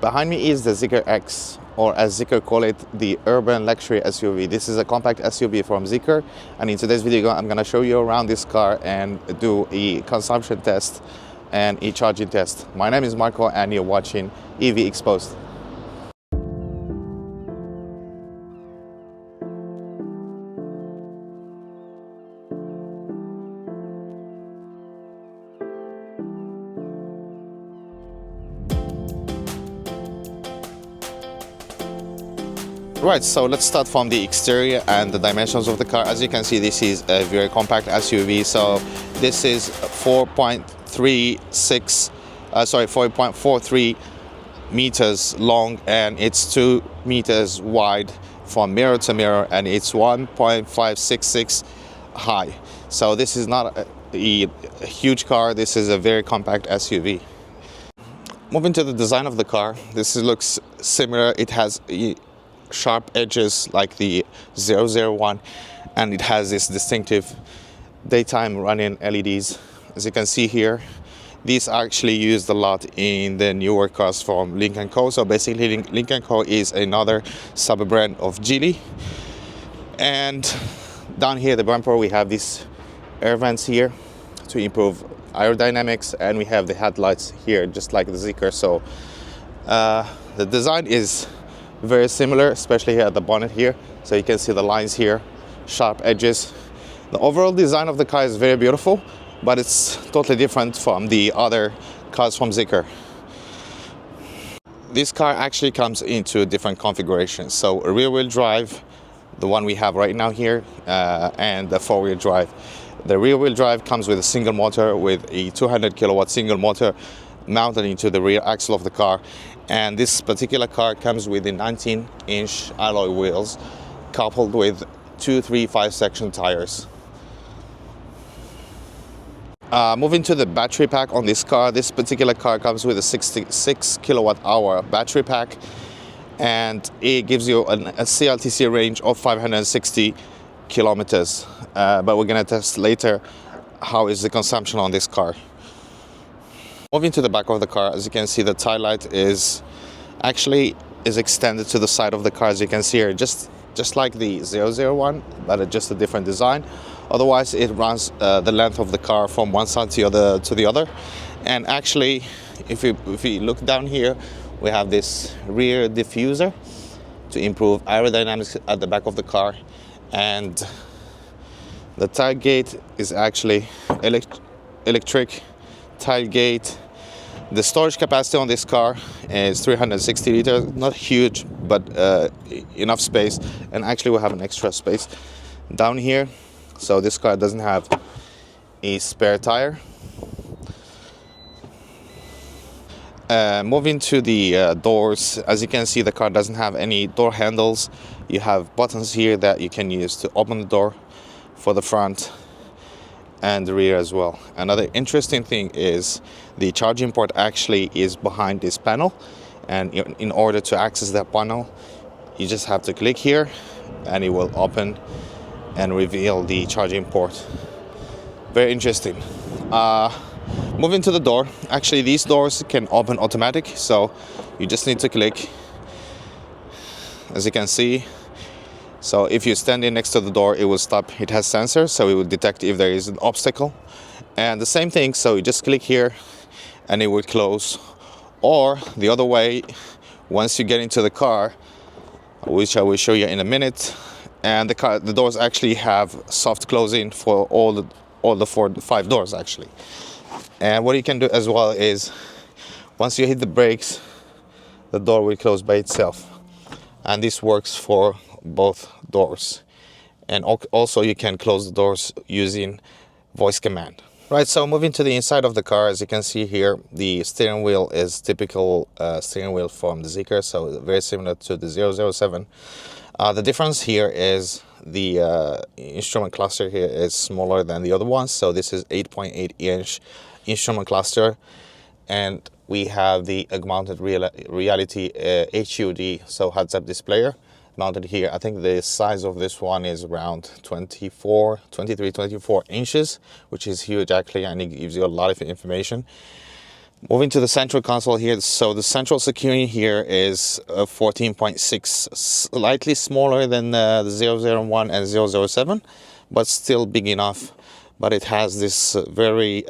Behind me is the Zeekr X, or as Zeekr call it, the urban luxury SUV. This is a compact SUV from Zeekr, and in today's video I'm going to show you around this car and do a consumption test and a charging test. My name is Marco and you're watching EV Exposed. Right, so let's start from the exterior and the dimensions of the car. As you can see, this is a very compact SUV. So this is 4.43 meters long, and it's 2 meters wide from mirror to mirror, and it's 1.566 high. So this is not a huge car. This is a very compact SUV. Moving to the design of the car, looks similar. It has sharp edges like the 001, and it has this distinctive daytime running LEDs. As you can see here, these are actually used a lot in the newer cars from Lynk & Co. So basically Lynk & Co is another sub-brand of Geely. And down here the bumper, we have these air vents here to improve aerodynamics, and we have the headlights here just like the Zeekr. So the design is very similar, especially here at the bonnet here. So you can see the lines here, sharp edges. The overall design of the car is very beautiful, but it's totally different from the other cars from Zeekr. This car actually comes into different configurations. So a rear-wheel drive, the one we have right now here, and the four-wheel drive. The rear-wheel drive comes with a single motor, with a 200 kilowatt single motor mounted into the rear axle of the car. And this particular car comes with the 19-inch alloy wheels coupled with 2, 3, 5-section tires. Moving to the battery pack on this car, this particular car comes with a 66 kilowatt hour battery pack, and it gives you a CLTC range of 560 kilometers. But we're going to test later how is the consumption on this car. Moving to the back of the car, as you can see, the tail light is extended to the side of the car, as you can see here, just like the 001, but just a different design. Otherwise, it runs the length of the car from one side to the other. And actually, if you look down here, we have this rear diffuser to improve aerodynamics at the back of the car, and the tailgate is actually electric tailgate. The storage capacity on this car is 360 liters, not huge, but enough space. And actually we have an extra space down here, so this car doesn't have a spare tire. Moving to the doors, as you can see, the car doesn't have any door handles. You have buttons here that you can use to open the door for the front and the rear as well. Another interesting thing is the charging port actually is behind this panel, and in order to access that panel, you just have to click here and it will open and reveal the charging port. Very interesting. Moving to the door, actually these doors can open automatic, so you just need to click, as you can see. So if you stand in next to the door, it will stop. It has sensors, so it will detect if there is an obstacle. And the same thing, so you just click here and it will close. Or the other way, once you get into the car, which I will show you in a minute, and the doors actually have soft closing for all the 5 doors actually. And what you can do as well is, once you hit the brakes, the door will close by itself. And this works for both doors. And also you can close the doors using voice command. Right, so moving to the inside of the car, as you can see here, the steering wheel is typical steering wheel from the Zeekr, so very similar to the 007. The difference here is the instrument cluster here is smaller than the other ones. So this is 8.8-inch instrument cluster, and we have the augmented reality HUD, so heads-up displayer, mounted here. I think the size of this one is around 24 inches, which is huge actually, and it gives you a lot of information. Moving to the central console here, so the central securing here is 14.6, slightly smaller than the 001 and 007, but still big enough. But it has this very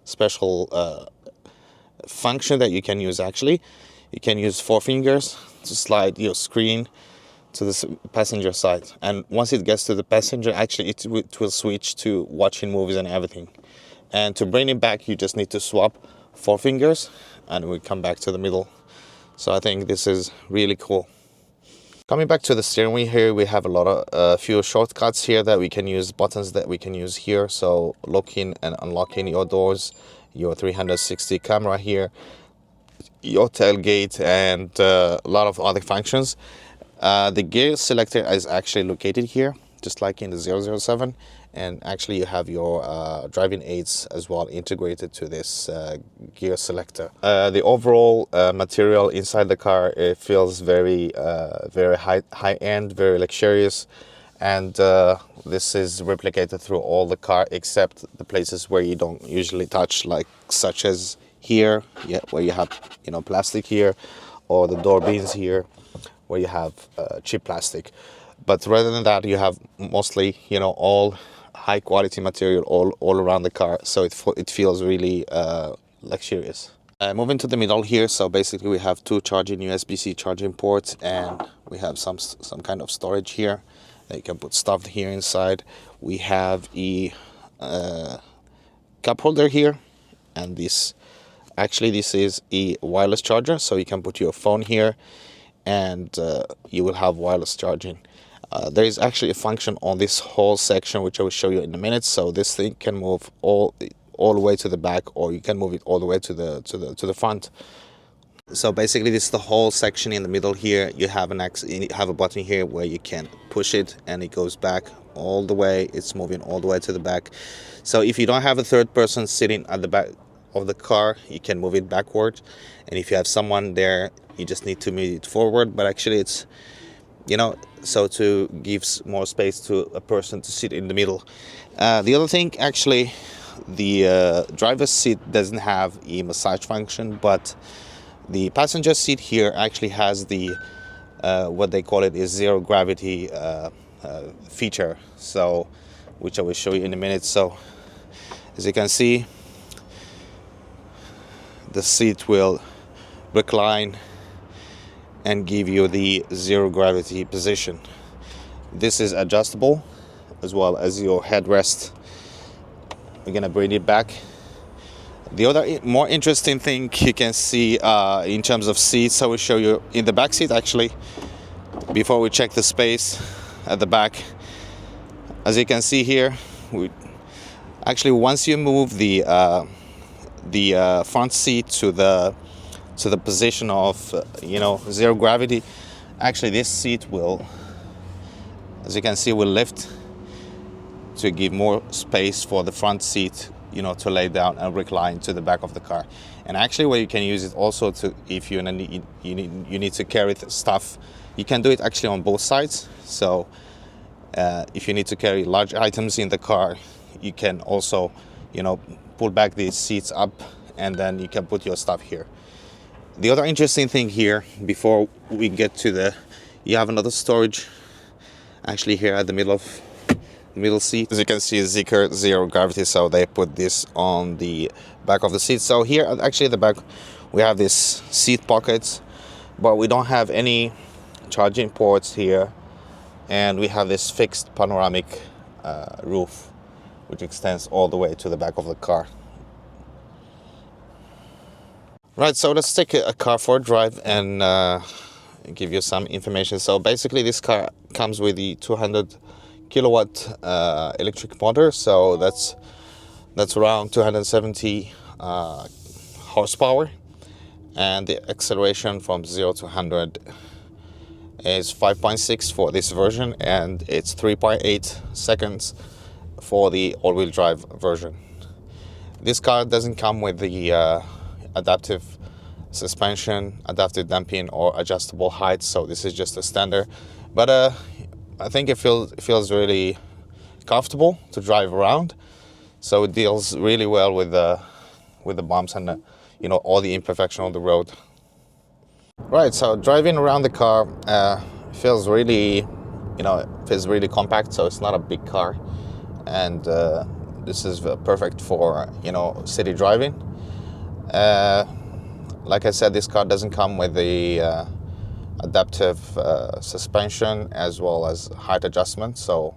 special function that you can use actually. You can use 4 fingers to slide your screen to the passenger side. And once it gets to the passenger, actually it will switch to watching movies and everything. And to bring it back, you just need to swap 4 fingers and we come back to the middle. So I think this is really cool. Coming back to the steering wheel here, we have a lot of few shortcuts here that we can use, buttons that we can use here. So locking and unlocking your doors, your 360 camera here, your tailgate, and a lot of other functions. The gear selector is actually located here, just like in the 007, and actually you have your driving aids as well integrated to this gear selector. The overall material inside the car, it feels very high end, very luxurious, and this is replicated through all the car except the places where you don't usually touch, like such as here, yeah, where you have plastic here, or the door beams here where you have cheap plastic. But rather than that, you have mostly all high quality material all around the car, so it feels really luxurious. Moving to the middle here, so basically we have 2 charging USB-C charging ports, and we have some kind of storage here that you can put stuff here inside. We have a cup holder here, and this is a wireless charger, so you can put your phone here and you will have wireless charging. There is actually a function on this whole section which I will show you in a minute. So this thing can move all the way to the back, or you can move it all the way to the front. So basically this is the whole section in the middle here. You have a button here where you can push it and it goes back all the way. It's moving all the way to the back. So if you don't have a third person sitting at the back of the car, you can move it backward, and if you have someone there, you just need to move it forward. But actually it's so to give more space to a person to sit in the middle. The other thing, actually, the driver's seat doesn't have a massage function, but the passenger seat here actually has the what they call it is zero gravity feature, so which I will show you in a minute. So as you can see, the seat will recline and give you the zero gravity position. This is adjustable, as well as your headrest. We're gonna bring it back. The other more interesting thing you can see in terms of seats, I will show you in the back seat actually, before we check the space at the back. As you can see here, once you move the front seat to the position of zero gravity, actually this seat will, as you can see, will lift to give more space for the front seat to lay down and recline to the back of the car. And actually where you can use it also to, if you need to carry stuff, you can do it actually on both sides. So if you need to carry large items in the car, you can also pull back these seats up, and then you can put your stuff here. The other interesting thing here, before we get to you have another storage actually here at the middle seat. As you can see, Zeekr zero gravity, so they put this on the back of the seat. So here actually at the back we have this seat pockets, but we don't have any charging ports here, and we have this fixed panoramic roof which extends all the way to the back of the car. Right, so let's take a car for a drive and give you some information. So basically this car comes with the 200 kilowatt electric motor, so that's around 270 horsepower, and the acceleration from 0 to 100 is 5.6 for this version, and it's 3.8 seconds for the all-wheel drive version. This car doesn't come with the adaptive suspension, adaptive damping, or adjustable height, so this is just a standard, but I think it feels really comfortable to drive around, so it deals really well with with the bumps and all the imperfection on the road. Right, so driving around the car feels really compact. So it's not a big car, and this is perfect for city driving. Like I said, this car doesn't come with the adaptive suspension as well as height adjustment, so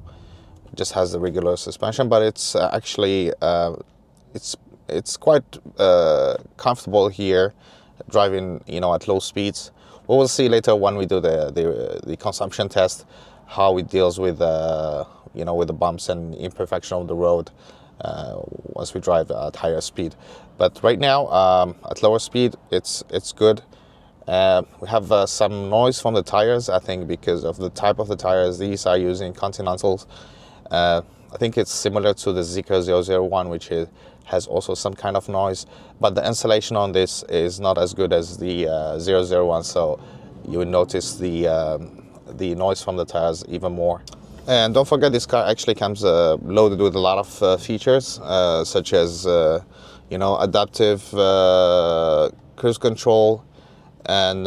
it just has the regular suspension, but it's actually it's quite comfortable here driving at low speeds. We will see later when we do the consumption test how it deals with with the bumps and imperfection of the road once we drive at higher speed. But right now at lower speed it's good. We have some noise from the tires, I think, because of the type of the tires. These are using Continentals. I think it's similar to the Zeekr 001, which has also some kind of noise, but the insulation on this is not as good as the 001, so you will notice the noise from the tires even more. And don't forget, this car actually comes loaded with a lot of features, such as adaptive cruise control and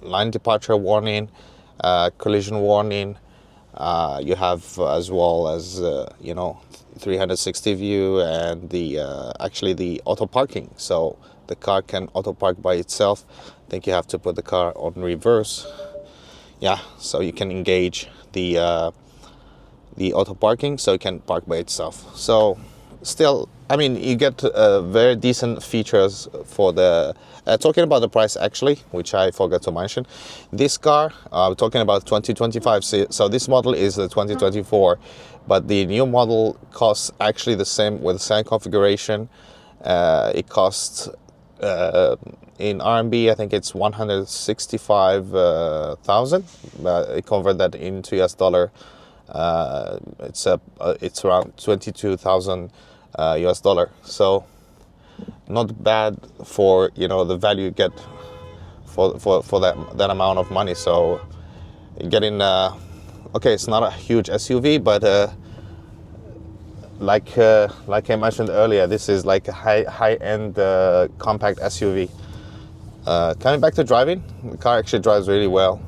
line departure warning, collision warning. You have as well as 360 view and the auto parking, so the car can auto park by itself. I think you have to put the car on reverse, so you can engage the auto parking, so it can park by itself. So still, I mean, you get very decent features for the talking about the price, actually, which I forgot to mention. This car, we're talking about 2025, so this model is the 2024, but the new model costs actually the same, with the same configuration. It costs in RMB, I think it's 165,000. I convert that into US dollar. It's around 22,000 US dollar. So not bad for the value you get for that amount of money. So getting okay, it's not a huge SUV, but like I mentioned earlier, this is like a high-end compact SUV. Coming back to driving, the car actually drives really well.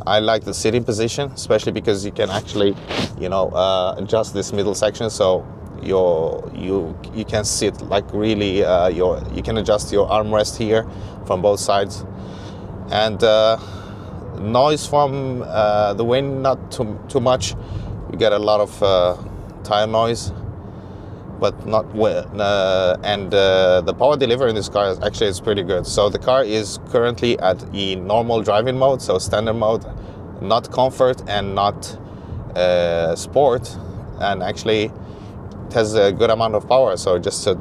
I like the sitting position, especially because you can actually adjust this middle section, so you can sit like really you can adjust your armrest here from both sides. And noise from the wind, not too much. You get a lot of tire noise, but not and the power delivery in this car is pretty good. So the car is currently at a normal driving mode, so standard mode, not comfort and not sport, and actually it has a good amount of power. So just to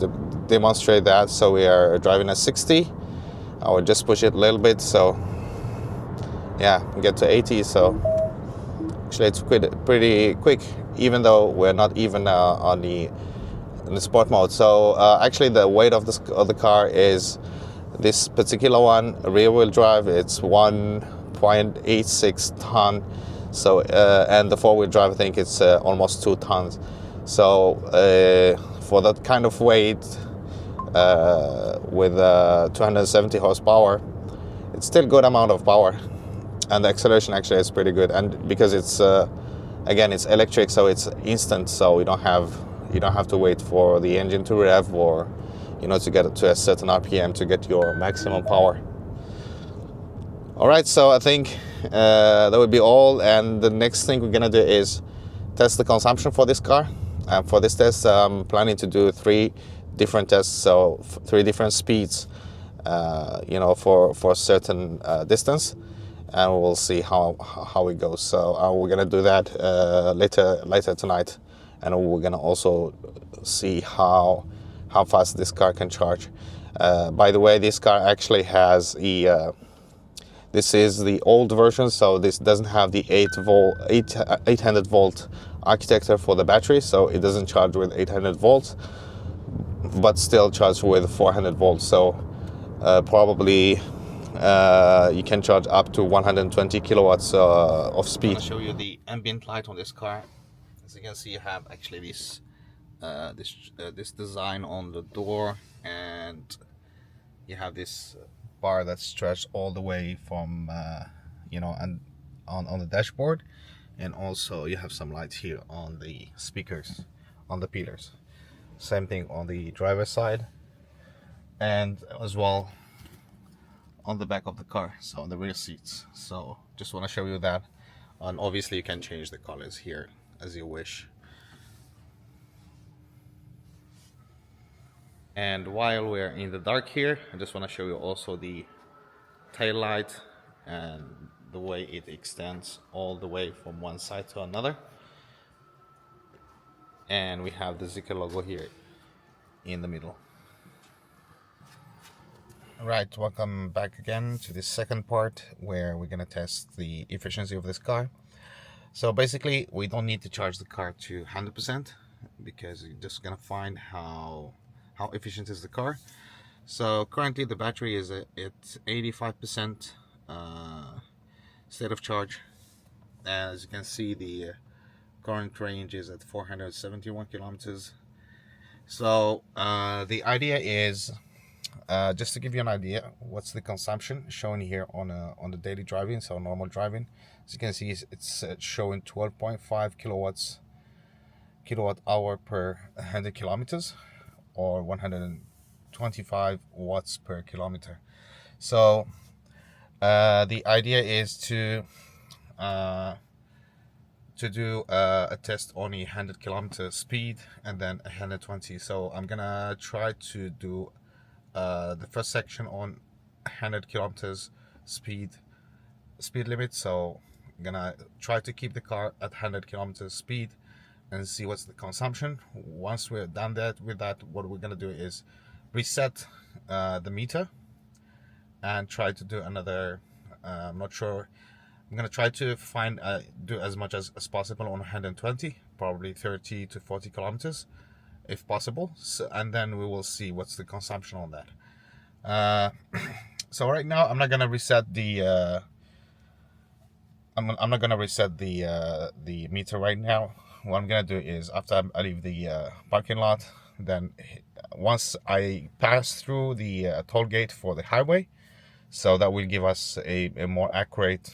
demonstrate that, so we are driving at 60. I will just push it a little bit, so get to 80. So actually it's pretty quick, even though we're not even on the sport mode. So actually the weight of the car is, this particular one, rear wheel drive, it's 1.86 ton. So and the four wheel drive, I think it's almost 2 tons. So for that kind of weight, with 270 horsepower, it's still good amount of power, and the acceleration actually is pretty good. And because it's again, it's electric, so it's instant, so you don't have to wait for the engine to rev, or to get to a certain RPM to get your maximum power. All right, so I think that would be all, and the next thing we're gonna do is test the consumption for this car. And for this test, I'm planning to do 3 different tests, so 3 different speeds, for a certain distance, and we'll see how it goes. So we're gonna do that later tonight, and we're gonna also see how fast this car can charge. By the way, this car actually has this is the old version, so this doesn't have the 800 volt architecture for the battery, so it doesn't charge with 800 volts, but still charge with 400 volts. So probably you can charge up to 120 kilowatts of speed. I'll show you the ambient light on this car. As you can see, you have actually this this design on the door, and you have this bar that's stretched all the way from and on the dashboard, and also you have some lights here on the speakers, on the pillars. Same thing on the driver's side, and as well on the back of the car, so on the rear seats. So just want to show you that, and obviously you can change the colors here as you wish. And while we're in the dark here, I just want to show you also the tail light and the way it extends all the way from one side to another. And we have the Zeekr logo here in the middle. Right, welcome back again to this second part where we're gonna test the efficiency of this car. So basically, we don't need to charge the car to 100% because you're just gonna find how efficient is the car. So currently the battery is at 85% state of charge. As you can see, the current range is at 471 kilometers. So the idea is, just to give you an idea, what's the consumption shown here on the daily driving, so normal driving. As you can see, it's showing 12.5 kilowatt hour per 100 kilometers, or 125 watts per kilometer. So the idea is to do a test on a 100 kilometer speed and then 120. So I'm gonna try to do the first section on 100 kilometers speed limit. So I'm gonna try to keep the car at 100 kilometers speed and see what's the consumption. Once we're done with that, what we're gonna do is reset the meter and try to do another. I'm not sure. I'm gonna try to do as much as possible on 120, probably 30 to 40 kilometers if possible. So, and then we will see what's the consumption on that. So right now I'm not gonna reset the I'm not gonna reset the meter right now. What I'm gonna do is, after I leave the parking lot, then once I pass through the toll gate for the highway, so that will give us a more accurate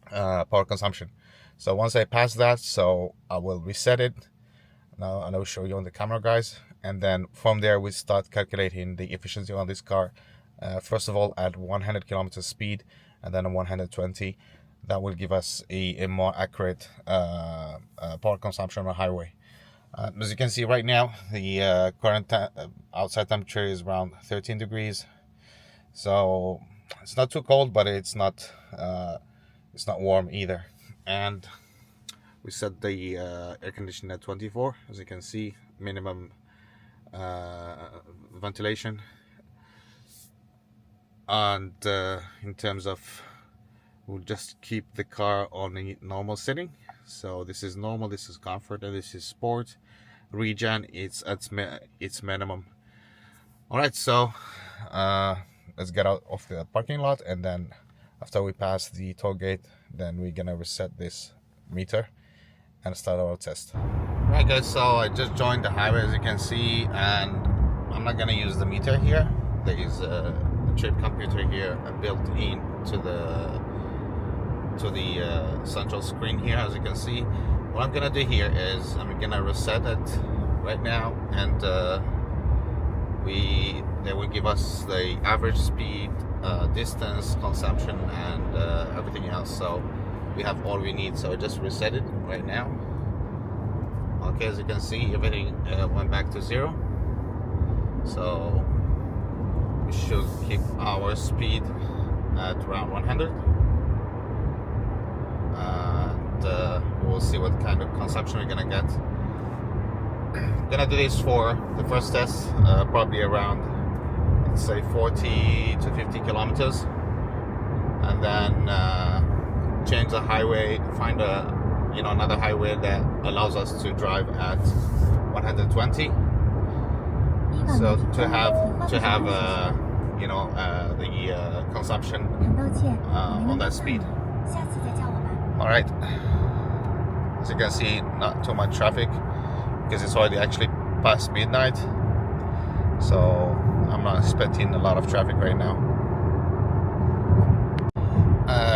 power consumption. So once I pass that, so I will reset it now, and I will show you on the camera, guys, and then from there we start calculating the efficiency on this car, first of all at 100 kilometers speed and then 120. That will give us a more accurate power consumption on the highway. As you can see right now, the current outside temperature is around 13 degrees. So it's not too cold, but it's not warm either. And we set the air conditioning at 24. As you can see, minimum ventilation. And in terms of, we'll just keep the car on a normal setting. So this is normal, this is comfort, and this is sport. Regen, it's at its minimum. All right, so let's get out of the parking lot, and then after we pass the toll gate, then we're gonna reset this meter and start our test. Right, guys, so I just joined the highway, as you can see, and I'm not gonna use the meter here. There is a chip computer here built in to the central screen here, as you can see. What I'm gonna do here is I'm gonna reset it right now, and they will give us the average speed, distance, consumption, and everything else. So we have all we need. So I just reset it right now. Okay, as you can see, everything went back to 0. So we should keep our speed at around 100. We'll see what kind of consumption we're gonna get. I'm gonna do this for the first test, probably around, let's say, 40 to 50 kilometers, and then change the highway, find another highway that allows us to drive at 120. So to have the consumption on that speed. All right, as you can see, not too much traffic. because it's already actually past midnight, so I'm not expecting a lot of traffic right now.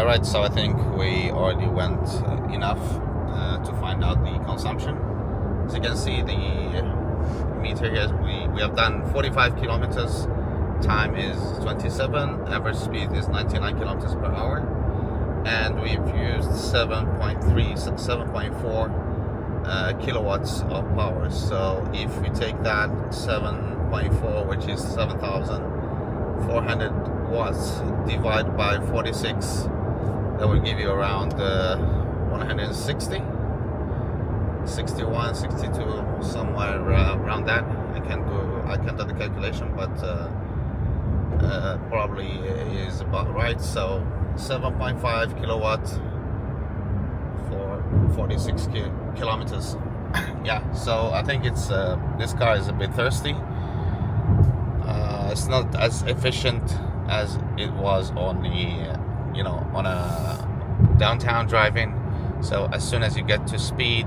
Right, so I think we already went enough to find out the consumption. As you can see, the meter here, we have done 45 kilometers, time is 27, average speed is 99 kilometers per hour, and we've used 7.4 kilowatts of power. So if we take that 7.4, which is 7,400 watts, divide by 46, that will give you around 160, 61, 62, somewhere around that. I can do the calculation, but probably is about right. So 7.5 kilowatts for 46 kilometers. Yeah, so I think it's this car is a bit thirsty. It's not as efficient as it was on the on a downtown driving. So as soon as you get to speed,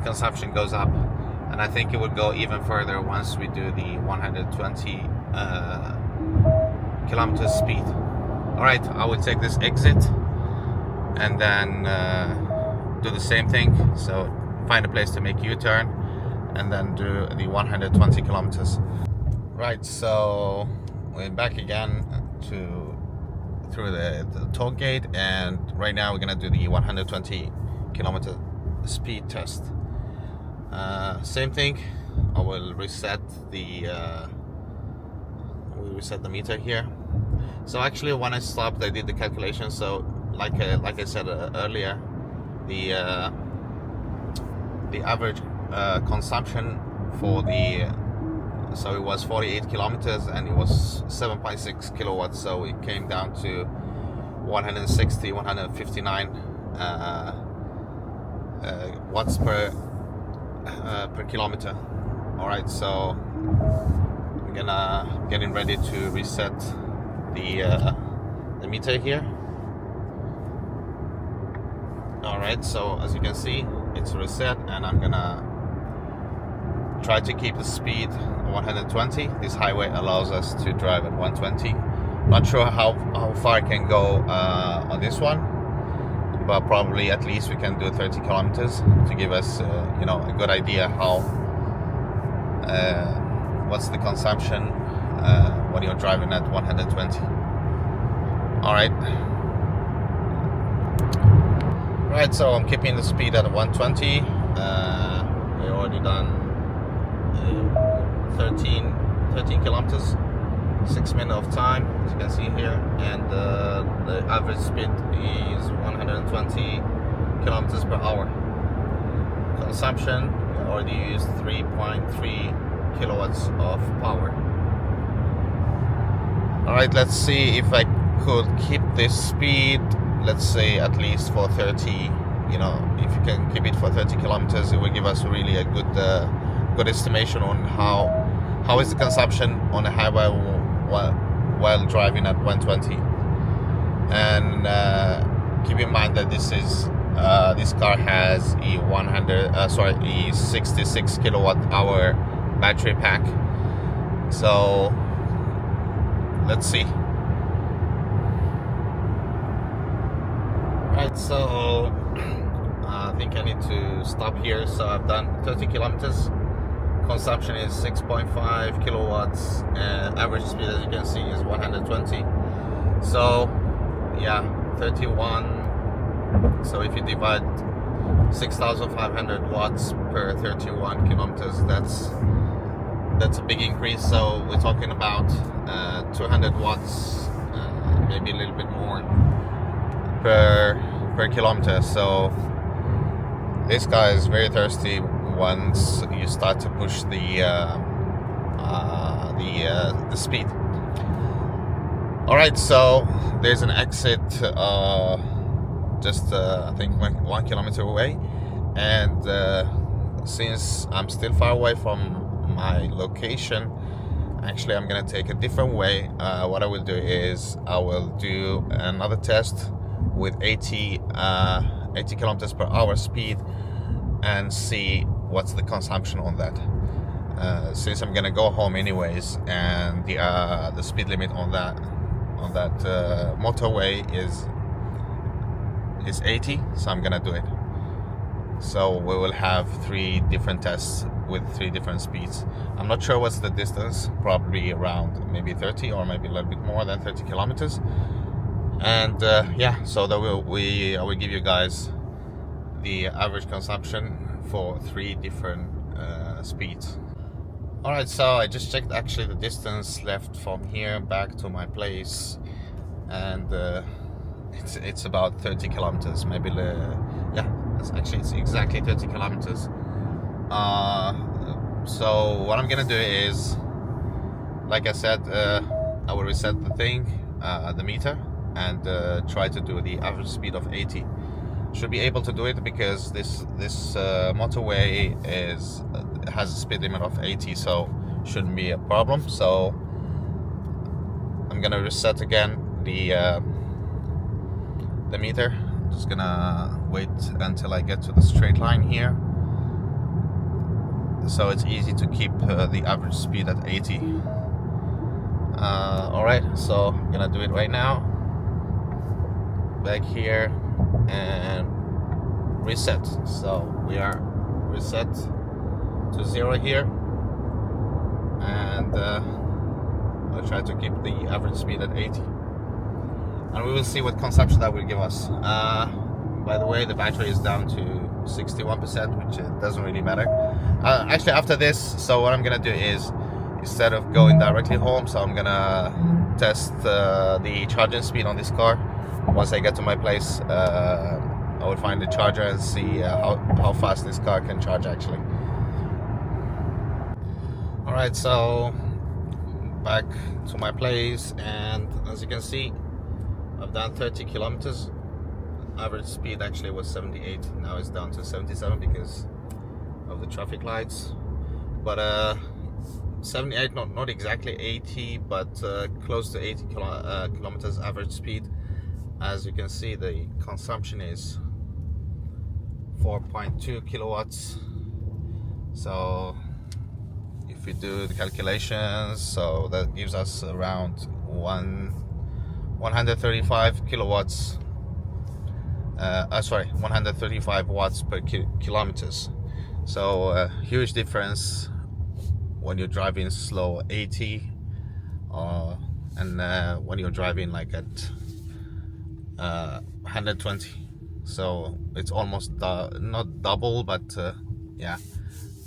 consumption goes up, and I think it would go even further once we do the 120 kilometers speed. All right, I will take this exit and then do the same thing. So find a place to make U-turn and then do the 120 kilometers. Right, so we're back again through the toll gate, and right now we're gonna do the 120 kilometer speed test. Same thing. I will reset the meter here. So actually, when I stopped, I did the calculation. So like I said earlier, the average consumption for so it was 48 kilometers and it was 7.6 kilowatts, so it came down to 160, 159 watts per kilometer. All right, so I'm getting ready to reset the meter here. All right, so as you can see, it's reset, and I'm gonna try to keep the speed 120. This highway allows us to drive at 120. Not sure how far I can go on this one, but probably at least we can do 30 kilometers to give us a good idea how what's the consumption when you're driving at 120. All right, so I'm keeping the speed at 120. We already done 13 kilometers, 6 minutes of time, as you can see here, and the average speed is 120 kilometers per hour. Consumption, we already used 3.3 kilowatts of power. All right, let's see if I could keep this speed, let's say at least for 30. If you can keep it for 30 kilometers, it will give us really a good estimation on how is the consumption on a highway while driving at 120. And keep in mind that this car has a 66 kilowatt hour battery pack. So let's see. Right, so I think I need to stop here. So I've done 30 kilometers. Consumption is 6.5 kilowatts, and average speed, as you can see, is 120. So yeah, 31. So if you divide 6,500 watts per 31 kilometers, that's a big increase. So we're talking about 200 watts, maybe a little bit more per kilometer. So this guy is very thirsty once you start to push the speed. All right, so there's an exit just I think 1 kilometer away, and since I'm still far away from my location, actually I'm gonna take a different way. What I will do is I will do another test with 80 kilometers per hour speed, and see what's the consumption on that. Since I'm gonna go home anyways, and the speed limit on that motorway is 80, so I'm gonna do it. So we will have 3 different tests with 3 different speeds. I'm not sure what's the distance, probably around maybe 30 or maybe a little bit more than 30 kilometers. And yeah, so that I will give you guys the average consumption for 3 different speeds. Alright, so I just checked actually the distance left from here back to my place, and it's about 30 kilometers, maybe. Yeah, it's exactly 30 kilometers. So what I'm gonna do is, like I said, I will reset the thing, the meter, and try to do the average speed of 80. Should be able to do it because this motorway has a speed limit of 80, so shouldn't be a problem. So I'm gonna reset again the meter. Just gonna wait until I get to the straight line here, so it's easy to keep the average speed at 80. Alright, so I'm gonna do it right now. Back here and reset. So we are reset to 0 here, and I'll try to keep the average speed at 80, and we will see what consumption that will give us. By the way, the battery is down to 61%, which doesn't really matter. Actually, after this, so what I'm gonna do is, instead of going directly home, so I'm gonna test the charging speed on this car. Once I get to my place, I will find the charger and see how fast this car can charge actually. Alright, so back to my place, and as you can see, I've done 30 kilometers. Average speed actually was 78. Now it's down to 77 because of the traffic lights. But 78, not exactly 80, but close to 80 kilometers average speed. As you can see, the consumption is 4.2 kilowatts. So if we do the calculations, so that gives us around 135 kilowatts. 135 watts per kilometers. So a huge difference when you're driving slow 80, and when you're driving like at 120. So it's almost not double, but yeah,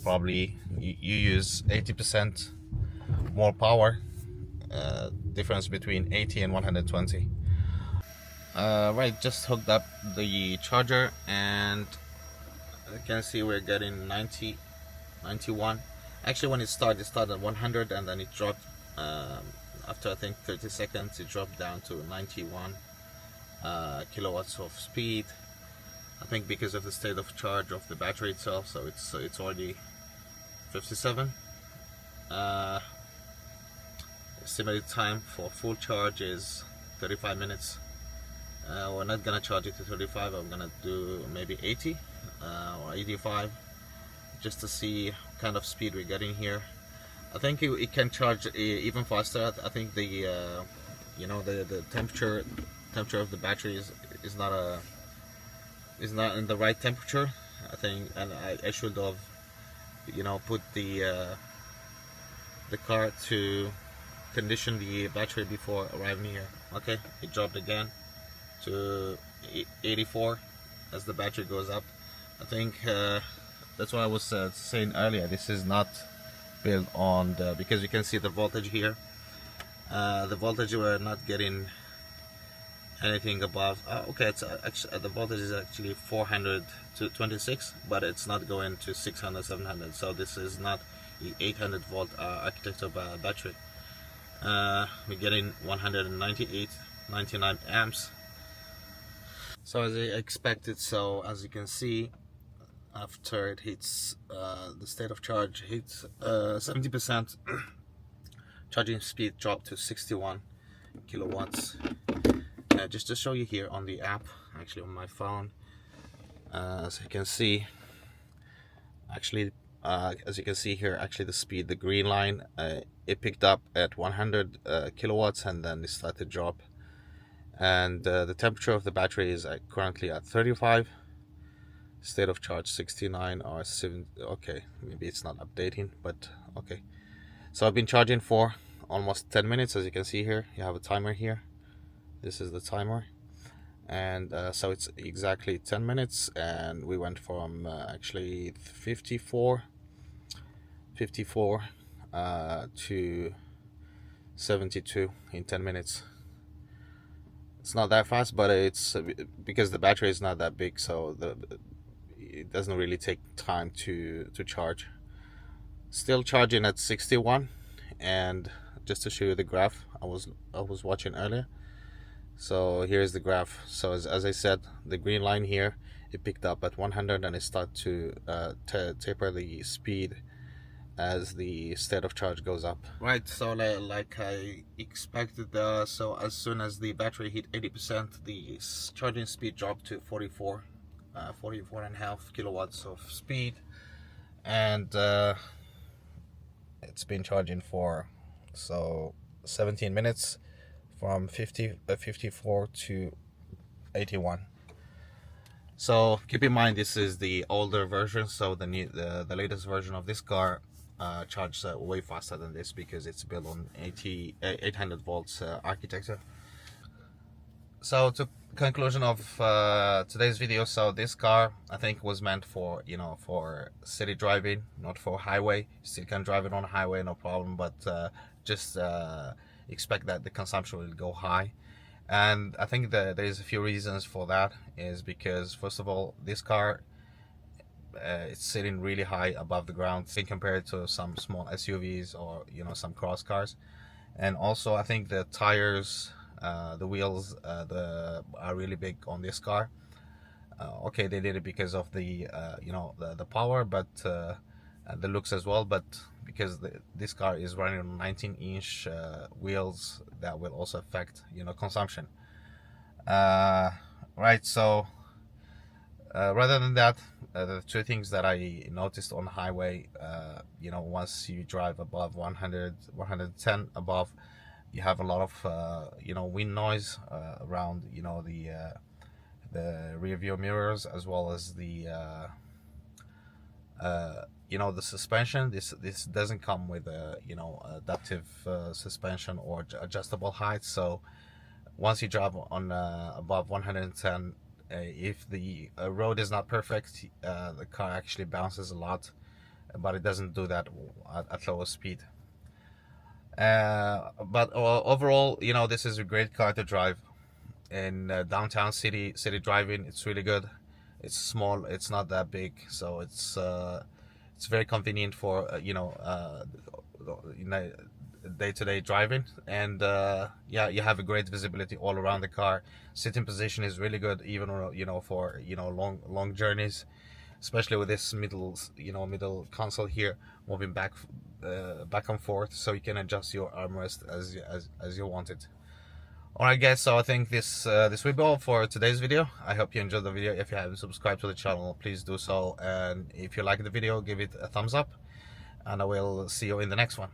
probably you use 80% more power. Difference between 80 and 120. Right, just hooked up the charger, and you can see we're getting 90, 91. Actually, when it started at 100, and then it dropped after I think 30 seconds. It dropped down to 91 kilowatts of speed. I think because of the state of charge of the battery itself, so it's already 57. Estimated time for full charge is 35 minutes. We're not gonna charge it to 35. I'm gonna do maybe 80 or 85, just to see what kind of speed we're getting here. I think it can charge even faster. I think the the temperature of the battery is not in the right temperature. I think, and I should have put the car to condition the battery before arriving here. Okay, it dropped again to 84 as the battery goes up. I think that's what I was saying earlier. This is not built on because you can see the voltage here. The voltage, we're not getting anything above. Okay, it's actually the voltage is actually 400 to 26, but it's not going to 600, 700. So this is not the 800 volt architecture battery. We're getting 198, 99 amps. So as I expected, so as you can see, after it hits the state of charge hits 70%, charging speed dropped to 61 kilowatts. Just to show you here on the app, actually on my phone, as you can see, Actually, as you can see here, actually the speed, the green line, it picked up at 100 kilowatts, and then it started to drop. And the temperature of the battery is currently at 35. State of charge 69 or 7. Okay, maybe it's not updating, but okay. So I've been charging for almost 10 minutes. As you can see here, you have a timer here. This is the timer. And so it's exactly 10 minutes, and we went from actually 54 to 72 in 10 minutes. It's not that fast, but it's because the battery is not that big, so it doesn't really take time to charge. Still charging at 61. And just to show you the graph I was watching earlier, so here's the graph. So as I said, the green line here, it picked up at 100, and it started to taper the speed as the state of charge goes up. Right, so like I expected, so as soon as the battery hit 80%, the charging speed dropped to 44 and a half kilowatts of speed, and it's been charging for 17 minutes, from 54 to 81. So keep in mind, this is the older version, so the latest version of this car charges way faster than this, because it's built on 800 volts architecture. So to conclusion of today's video, so this car I think was meant for for city driving, not for highway. You still can drive it on a highway, no problem, but just expect that the consumption will go high. And I think that there's a few reasons for that. Is because, first of all, this car it's sitting really high above the ground in compared to some small SUVs or some cross cars. And also I think the tires, the wheels, are really big on this car. Okay, they did it because of the the power, but the looks as well, but because this car is running on 19-inch wheels, that will also affect consumption. Right, so rather than that, the two things that I noticed on the highway, once you drive above 100, 110 above, you have a lot of wind noise around the rear view mirrors, as well as the the suspension. This doesn't come with a adaptive suspension or adjustable height. So once you drive on above 110, if the road is not perfect, the car actually bounces a lot, but it doesn't do that at lower speed. But overall, this is a great car to drive in downtown city driving. It's really good. It's small, it's not that big, so it's very convenient for day-to-day driving. And yeah, you have a great visibility all around the car. Sitting position is really good, even for long journeys, especially with this middle console here, moving back and forth, so you can adjust your armrest as you want it. Alright guys, so I think this will be all for today's video. I hope you enjoyed the video. If you haven't subscribed to the channel, please do so, and if you like the video, give it a thumbs up, and I will see you in the next one.